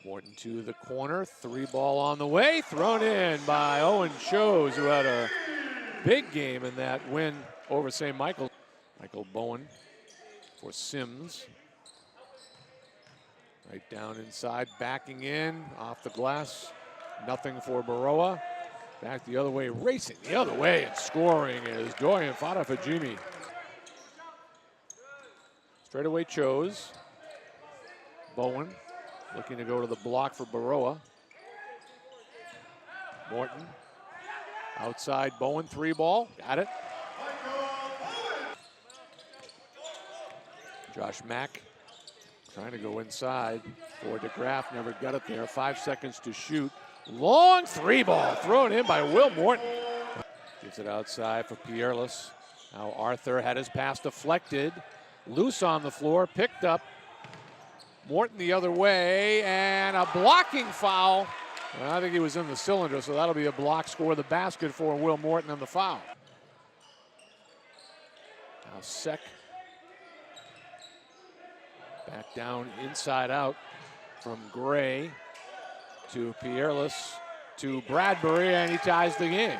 Moreton to the corner, 3-ball on the way, thrown in by Owen Chose, who had a big game in that win over St. Michael. Michael Bowen for Sims. Right down inside, backing in, off the glass. Nothing for Baroa. Back the other way, racing the other way and scoring is Dorian Fadafajimi. Straight away Chose. Bowen looking to go to the block for Baroa. Moreton. Outside Bowen, 3-ball. Got it. Josh Mack trying to go inside for DeGraff. Never got it there. 5 seconds to shoot. Long 3-ball thrown in by Will Moreton. Gives it outside for Pierless. Now Arthur had his pass deflected. Loose on the floor, picked up. Moreton the other way, and a blocking foul. Well, I think he was in the cylinder, so that'll be a block, score the basket for Will Moreton on the foul. Now Sek back down inside out from Gray to Pierless to Bradbury, and he ties the game.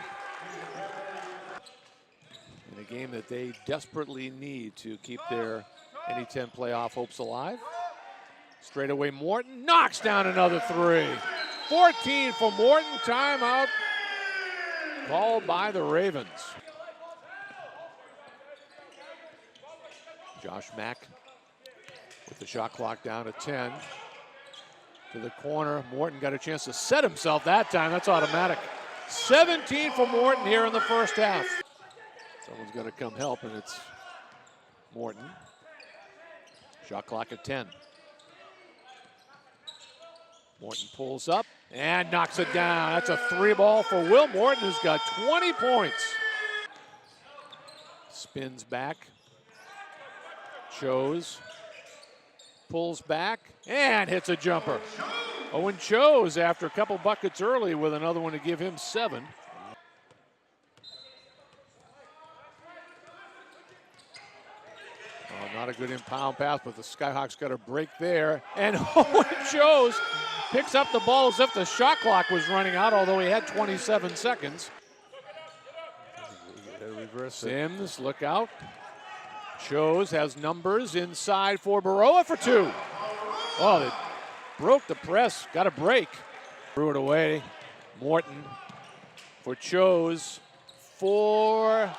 In a game that they desperately need to keep their NE10 playoff hopes alive. Straight away Moreton knocks down another 3. 14 for Moreton, timeout called by the Ravens. Josh Mack with the shot clock down to 10. To the corner, Moreton got a chance to set himself that time, that's automatic. 17 for Moreton here in the first half. Someone's gonna come help, and it's Moreton. Shot clock at 10. Moreton pulls up and knocks it down. That's a 3-ball for Will Moreton, who's got 20 points. Spins back. Chose. Pulls back and hits a jumper. Owen Chose after a couple buckets early with another one to give him 7. Not a good impound pass, but the Skyhawks got a break there. And Owen Chose picks up the ball as if the shot clock was running out, although he had 27 seconds. Sims, look out. Chose has numbers inside for Baroa for 2. Oh, they broke the press, got a break. Threw it away. Moreton for Chose for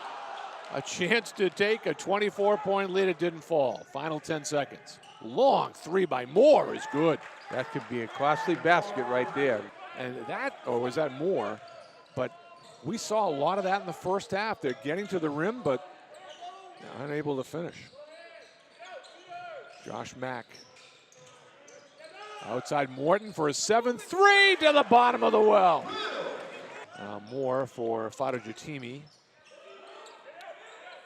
a chance to take a 24-point lead. It didn't fall. Final 10 seconds. Long 3 by Moore is good. That could be a costly basket right there. And that, or was that Moore? But we saw a lot of that in the first half. They're getting to the rim, but unable to finish. Josh Mack. Outside Moreton for a 7-3 to the bottom of the well. Moore for Fadajatimi.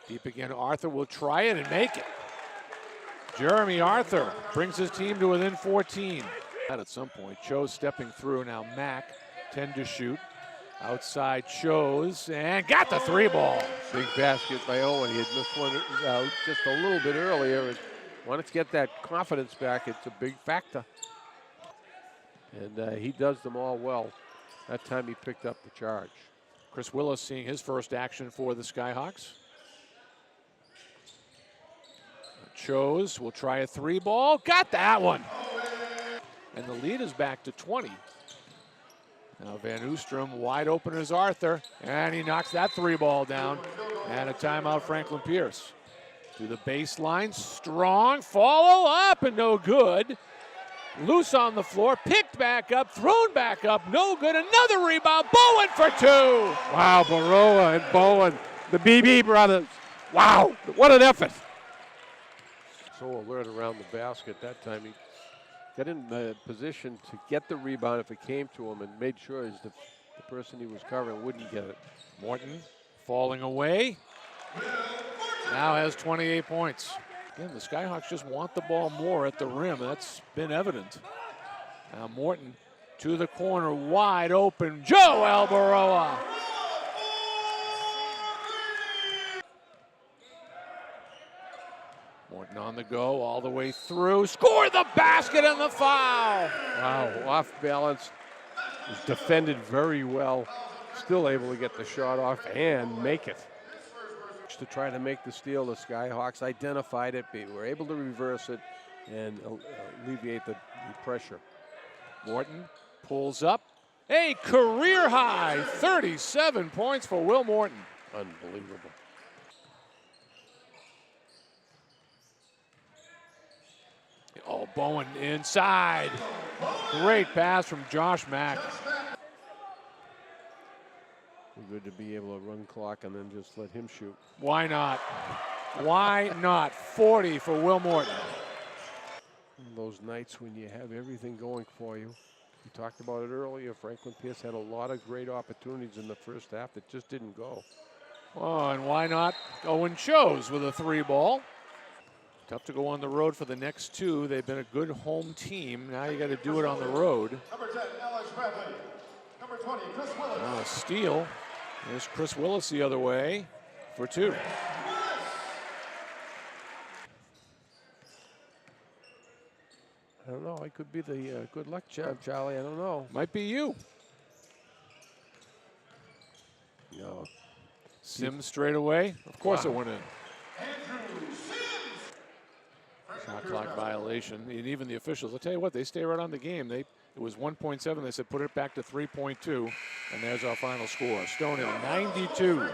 Deep again, Arthur will try it and make it. Jeremy Arthur brings his team to within 14. At some point, Chose stepping through, now Mack, 10 to shoot. Outside Chose, and got the 3-ball. Big basket by Owen. He had missed one just a little bit earlier. And wanted to get that confidence back. It's a big factor. And he does them all well. That time he picked up the charge. Chris Willis seeing his first action for the Skyhawks. Chose will try a 3-ball. Got that one. And the lead is back to 20. Now Van Oostrom wide open as Arthur, and he knocks that 3-ball down. And a timeout, Franklin Pierce. To the baseline, strong, follow up, and no good. Loose on the floor, picked back up, thrown back up, no good. Another rebound, Bowen for 2. Wow, Baroa and Bowen, the BB brothers. Wow, what an effort. So alert around the basket that time. He got in the position to get the rebound if it came to him, and made sure the person he was covering wouldn't get it. Moreton falling away. Now has 28 points. Again, the Skyhawks just want the ball more at the rim. That's been evident. Now Moreton to the corner, wide open. Joel Baroa. Moreton on the go, all the way through. Scored the basket and the foul. Wow, off balance. Was defended very well. Still able to get the shot off and make it. To try to make the steal, the Skyhawks identified it. They were able to reverse it and alleviate the pressure. Moreton pulls up. A career high 37 points for Will Moreton. Unbelievable. Oh, Bowen inside. Great pass from Josh Mack. Good to be able to run clock and then just let him shoot. Why not? Why not? 40 for Will Moreton. Those nights when you have everything going for you. We talked about it earlier. Franklin Pierce had a lot of great opportunities in the first half that just didn't go. Oh, and why not? Owen Chose with a 3-ball. Tough to go on the road for the next two. They've been a good home team. Now you got to do it on the road. Number 10, Alex Bradley. Number 20, Chris Willis. A steal. There's Chris Willis the other way for 2. I don't know. It could be the good luck job, Charlie. I don't know. Might be you. No. Sims straight away. Of course it went in. Shot clock violation. And even the officials, I'll tell you what, they stay right on the game. It was 1.7. They said put it back to 3.2. And there's our final score. Stonehill 92.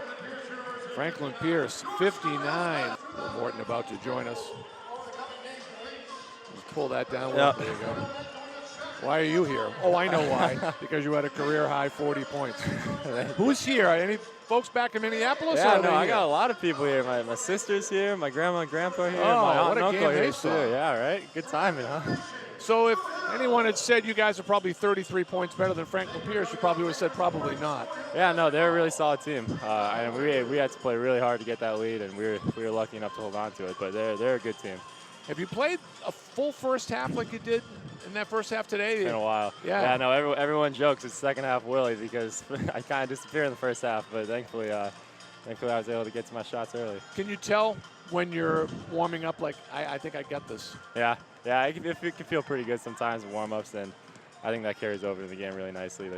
Franklin Pierce 59. Will Moreton about to join us. Just pull that down. Yep. There you go. Why are you here? Oh, I know why. Because you had a career high 40 points. Who's here? Any folks back in Minneapolis? Yeah, or no, I here? got a lot of people here. My sister's here, my grandma and grandpa here, Oh, my aunt what and a uncle game here they too. saw. Yeah, right. Good timing, huh? So if anyone had said you guys are probably 33 points better than Franklin Pierce, you probably would have said probably not. Yeah, no, they're a really solid team. And we had to play really hard to get that lead, and we were lucky enough to hold on to it. But they're a good team. Have you played a full first half like you did in that first half today? It's been a while. Yeah. Yeah, no, everyone jokes it's second half Willie because I kind of disappeared in the first half, but thankfully I was able to get to my shots early. Can you tell when you're warming up, like, I think I got this? Yeah, it can feel pretty good sometimes in warm-ups, and I think that carries over to the game really nicely.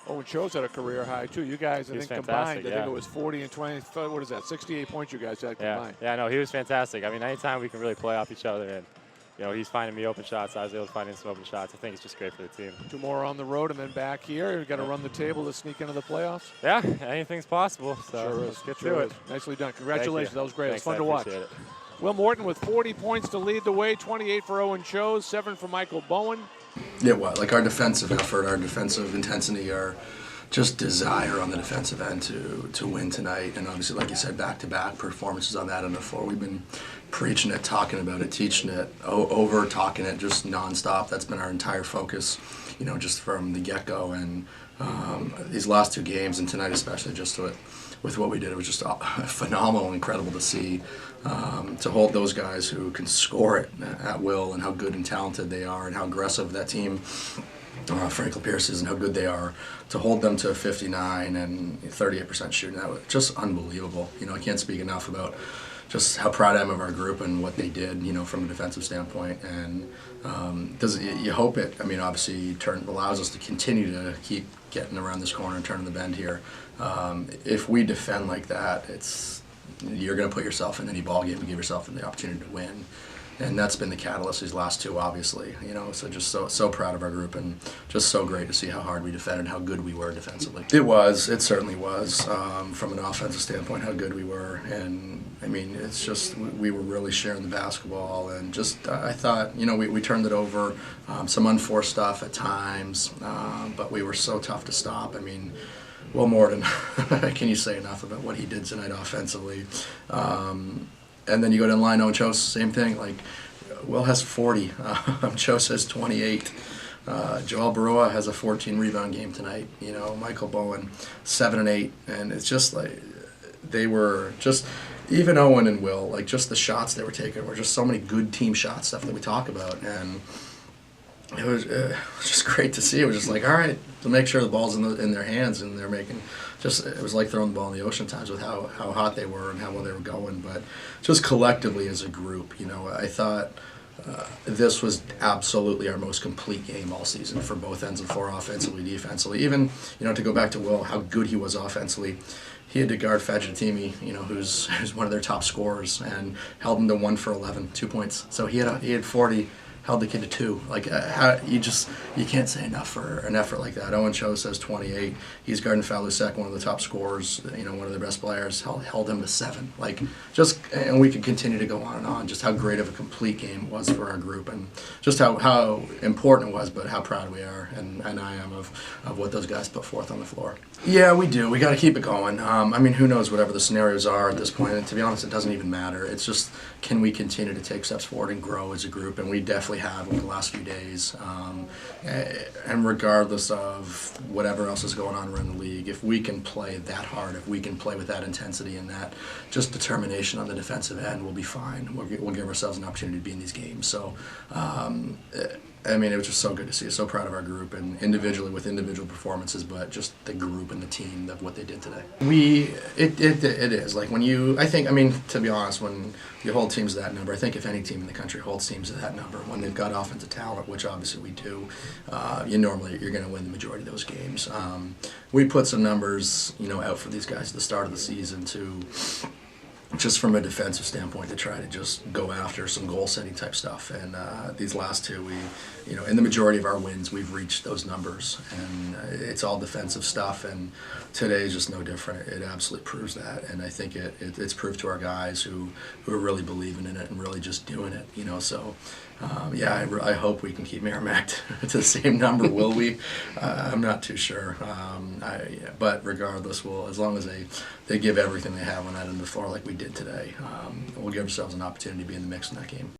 Owen Chose had a career high, too. You guys, I He was think, fantastic, combined, I think it was 40 and 20. What is that, 68 points you guys had combined? Yeah, no, he was fantastic. I mean, anytime we can really play off each other, and he's finding me open shots, I was able to find him some open shots. I think it's just great for the team. 2 more on the road and then back here. You've got to run the table to sneak into the playoffs. Yeah, anything's possible. So sure let's get sure to it. Nicely done. Congratulations. That was great. Thanks, It was fun to watch. It. Will Moreton with 40 points to lead the way, 28 for Owen Chose, 7 for Michael Bowen. Yeah, what? Like our defensive effort, our defensive intensity, our just desire on the defensive end to win tonight. And obviously, like you said, back-to-back performances on that end of the floor. We've been preaching it, talking about it, teaching it, over talking it, just nonstop. That's been our entire focus, just from the get-go. And these last 2 games, and tonight especially, just with what we did, it was just phenomenal and incredible to see. To hold those guys who can score it at will, and how good and talented they are, and how aggressive that team, Franklin Pierce is, and how good they are, to hold them to 59 and 38% shooting, that was just unbelievable. I can't speak enough about just how proud I am of our group and what they did, from a defensive standpoint. And you hope it, obviously allows us to continue to keep getting around this corner and turning the bend here. If we defend like that, you're going to put yourself in any ball game and give yourself the opportunity to win. And that's been the catalyst these last 2, obviously. So just so proud of our group, and just so great to see how hard we defended, how good we were defensively. It certainly was, from an offensive standpoint, how good we were. And it's just, we were really sharing the basketball, and just, I thought, we turned it over, some unforced stuff at times, but we were so tough to stop. Will Moreton, can you say enough about what he did tonight offensively? And then you go to line, Owen Chose, same thing. Like, Will has 40, Chose has 28. Joel Barua has a 14 rebound game tonight. Michael Bowen 7 and 8, and it's just like they were just, even Owen and Will, like, just the shots they were taking were just so many good team shot stuff that we talk about, and it was just great to see. It was just like, all right, to make sure the ball's in their hands, and they're making it was like throwing the ball in the ocean times with how hot they were and how well they were going. But just collectively as a group, I thought this was absolutely our most complete game all season for both ends of the floor, offensively, defensively. Even, to go back to Will, how good he was offensively. He had to guard Fajitimi, who's one of their top scorers, and held him to 1 for 11, 2 points. So he had 40, held the kid to 2. Like you can't say enough for an effort like that. Owen Cho says 28. He's guarding Falusek, one of the top scorers, one of their best players. Held him to 7. And we could continue to go on and on. Just how great of a complete game it was for our group, and just how important it was, but how proud we are, and I am of what those guys put forth on the floor. Yeah, we do. We got to keep it going. Who knows whatever the scenarios are at this point? And to be honest, it doesn't even matter. It's just, can we continue to take steps forward and grow as a group? And we definitely have over the last few days. And regardless of whatever else is going on around the league, if we can play that hard, if we can play with that intensity and that just determination on the defensive end, we'll be fine. We'll give ourselves an opportunity to be in these games. So, it was just so good to see. So proud of our group, and individually with individual performances, but just the group and the team of what they did today. It is like to be honest, when you hold teams to that number, I think if any team in the country holds teams to that number, when they've got offensive talent, which obviously we do, you're going to win the majority of those games. We put some numbers, out for these guys at the start of the season to, just from a defensive standpoint, to try to just go after some goal-setting type stuff. And these last two, in the majority of our wins, we've reached those numbers. And it's all defensive stuff, and today is just no different. It absolutely proves that. And I think it's proved to our guys who are really believing in it and really just doing it, So, I hope we can keep Merrimack to the same number. Will we? I'm not too sure. But regardless, as long as they give everything they have on that end of the floor like we did today, we'll give ourselves an opportunity to be in the mix in that game.